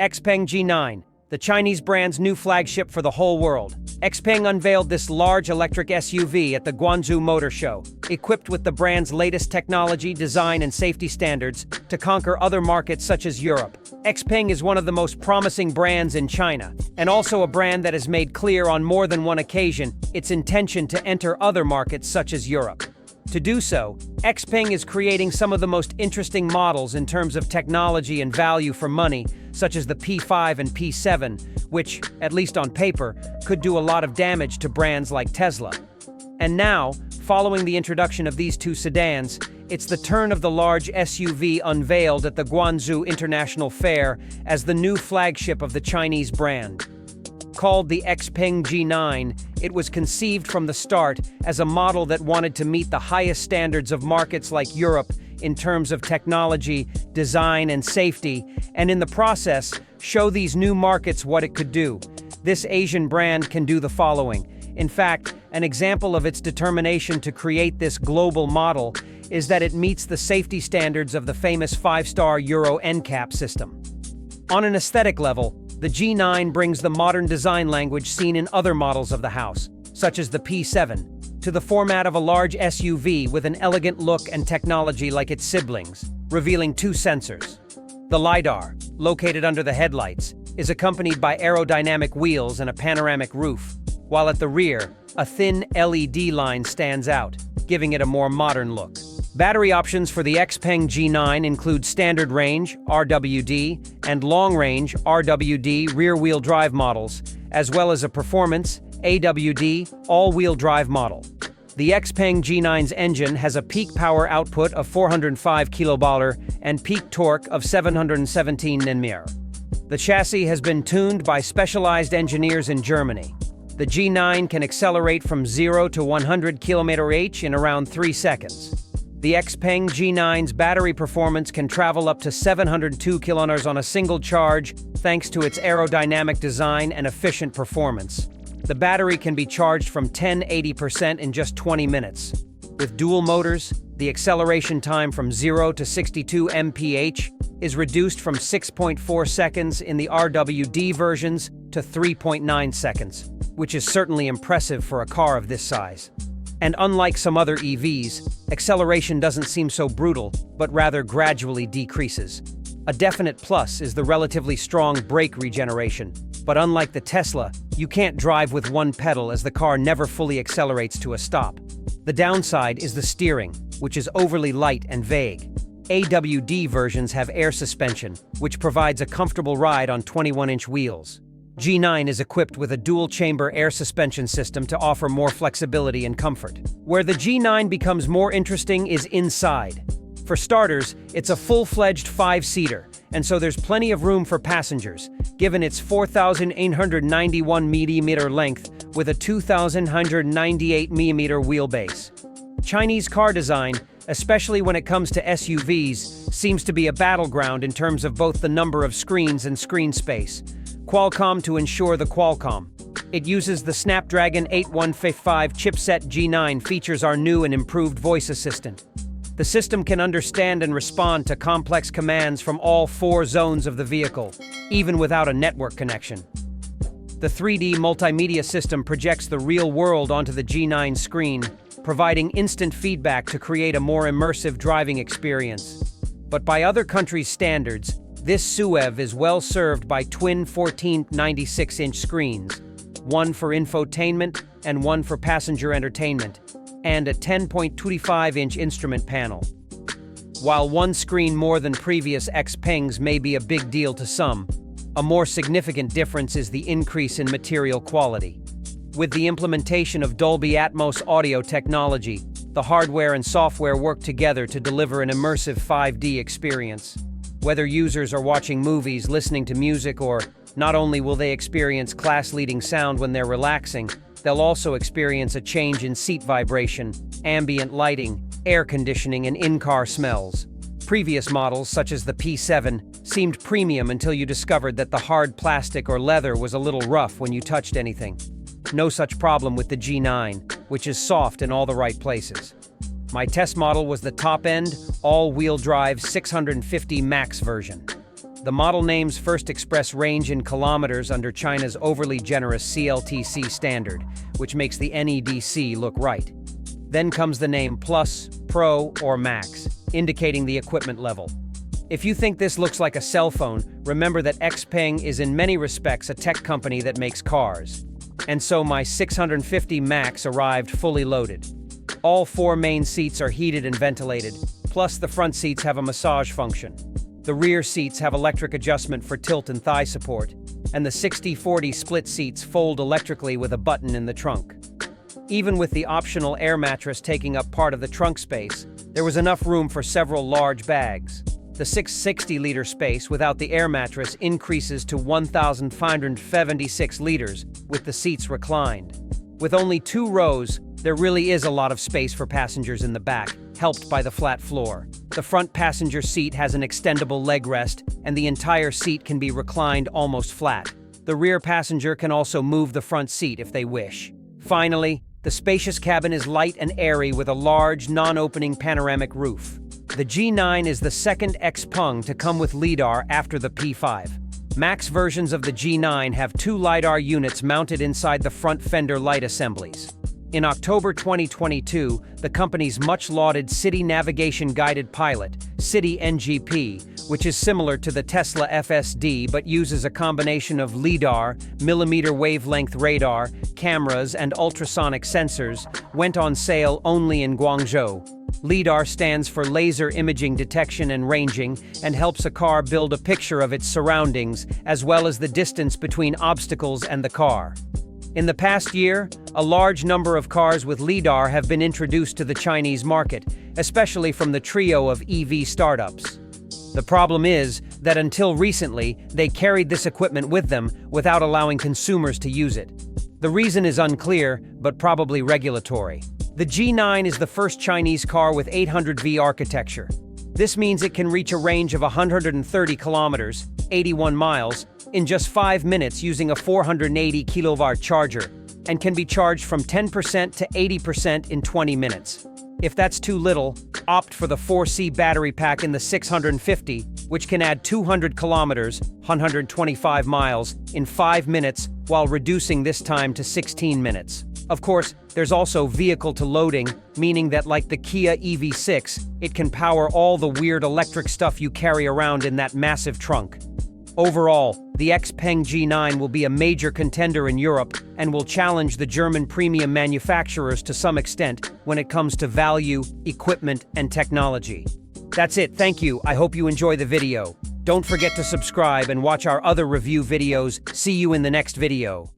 XPeng G9, the Chinese brand's new flagship for the whole world. XPeng unveiled this large electric SUV at the Guangzhou Motor Show, equipped with the brand's latest technology, design, and safety standards to conquer other markets such as Europe. XPeng is one of the most promising brands in China, and also a brand that has made clear on more than one occasion its intention to enter other markets such as Europe. To do so, XPeng is creating some of the most interesting models in terms of technology and value for money, such as the P5 and P7, which, at least on paper, could do a lot of damage to brands like Tesla. And now, following the introduction of these two sedans, it's the turn of the large SUV unveiled at the Guangzhou International Fair as the new flagship of the Chinese brand. Called the XPeng G9, it was conceived from the start as a model that wanted to meet the highest standards of markets like Europe in terms of technology, design, and safety, and in the process, show these new markets what it could do. This Asian brand can do the following. In fact, an example of its determination to create this global model is that it meets the safety standards of the famous 5-star Euro NCAP system. On an aesthetic level, the G9 brings the modern design language seen in other models of the house, such as the P7, to the format of a large SUV with an elegant look and technology like its siblings, revealing two sensors. The LiDAR, located under the headlights, is accompanied by aerodynamic wheels and a panoramic roof, while at the rear, a thin LED line stands out, giving it a more modern look. Battery options for the XPeng G9 include standard range, RWD, and long range, RWD, rear-wheel drive models, as well as a performance, AWD, all-wheel drive model. The XPeng G9's engine has a peak power output of 405 kW and peak torque of 717 Nm. The chassis has been tuned by specialized engineers in Germany. The G9 can accelerate from 0 to 100 km/h in around 3 seconds. The XPeng G9's battery performance can travel up to 702 km on a single charge thanks to its aerodynamic design and efficient performance. The battery can be charged from 10–80% in just 20 minutes. With dual motors, the acceleration time from 0 to 62 mph is reduced from 6.4 seconds in the RWD versions to 3.9 seconds, which is certainly impressive for a car of this size. And unlike some other EVs, acceleration doesn't seem so brutal, but rather gradually decreases. A definite plus is the relatively strong brake regeneration, but unlike the Tesla, you can't drive with one pedal as the car never fully accelerates to a stop. The downside is the steering, which is overly light and vague. AWD versions have air suspension, which provides a comfortable ride on 21-inch wheels. G9 is equipped with a dual-chamber air suspension system to offer more flexibility and comfort. Where the G9 becomes more interesting is inside. For starters, it's a full-fledged 5-seater, and so there's plenty of room for passengers, given its 4,891 mm length with a 2,198 mm wheelbase. Chinese car design, especially when it comes to SUVs, seems to be a battleground in terms of both the number of screens and screen space. Qualcomm to ensure the Qualcomm. It uses the Snapdragon 8155 chipset. G9 features our new and improved voice assistant. The system can understand and respond to complex commands from all 4 zones of the vehicle, even without a network connection. The 3D multimedia system projects the real world onto the G9 screen, providing instant feedback to create a more immersive driving experience. But by other countries' standards, this SUV is well served by twin 14.96-inch screens, one for infotainment and one for passenger entertainment, and a 10.25-inch instrument panel. While one screen more than previous XPengs may be a big deal to some, a more significant difference is the increase in material quality. With the implementation of Dolby Atmos audio technology, the hardware and software work together to deliver an immersive 5D experience. Whether users are watching movies, listening to music, or not only will they experience class-leading sound when they're relaxing, they'll also experience a change in seat vibration, ambient lighting, air conditioning, and in-car smells. Previous models, such as the P7, seemed premium until you discovered that the hard plastic or leather was a little rough when you touched anything. No such problem with the G9, which is soft in all the right places. My test model was the top-end, all-wheel drive 650 Max version. The model names first express range in kilometers under China's overly generous CLTC standard, which makes the NEDC look right. Then comes the name Plus, Pro, or Max, indicating the equipment level. If you think this looks like a cell phone, remember that XPeng is in many respects a tech company that makes cars. And so my 650 Max arrived fully loaded. All 4 main seats are heated and ventilated, plus the front seats have a massage function. The rear seats have electric adjustment for tilt and thigh support, and the 60/40 split seats fold electrically with a button in the trunk. Even with the optional air mattress taking up part of the trunk space, there was enough room for several large bags. The 660-liter space without the air mattress increases to 1,576 liters with the seats reclined. With only 2 rows, there really is a lot of space for passengers in the back, helped by the flat floor. The front passenger seat has an extendable leg rest, and the entire seat can be reclined almost flat. The rear passenger can also move the front seat if they wish. Finally, the spacious cabin is light and airy with a large, non-opening panoramic roof. The G9 is the second XPeng to come with LiDAR after the P5. Max versions of the G9 have 2 LiDAR units mounted inside the front fender light assemblies. In October 2022, the company's much-lauded City Navigation Guided Pilot, City NGP, which is similar to the Tesla FSD but uses a combination of LiDAR, millimeter wavelength radar, cameras, and ultrasonic sensors, went on sale only in Guangzhou. LiDAR stands for laser imaging detection and ranging and helps a car build a picture of its surroundings as well as the distance between obstacles and the car. In the past year, a large number of cars with LiDAR have been introduced to the Chinese market, especially from the trio of EV startups. The problem is that until recently, they carried this equipment with them without allowing consumers to use it. The reason is unclear, but probably regulatory. The G9 is the first Chinese car with 800V architecture. This means it can reach a range of 130 kilometers, 81 miles, in just 5 minutes using a 480 kilowatt charger, and can be charged from 10% to 80% in 20 minutes. If that's too little, opt for the 4C battery pack in the 650, which can add 200 kilometers, 125 miles, in 5 minutes while reducing this time to 16 minutes. Of course, there's also vehicle-to-loading, meaning that like the Kia EV6, it can power all the weird electric stuff you carry around in that massive trunk. Overall, the XPeng G9 will be a major contender in Europe and will challenge the German premium manufacturers to some extent when it comes to value, equipment, and technology. That's it, thank you, I hope you enjoy the video. Don't forget to subscribe and watch our other review videos. See you in the next video.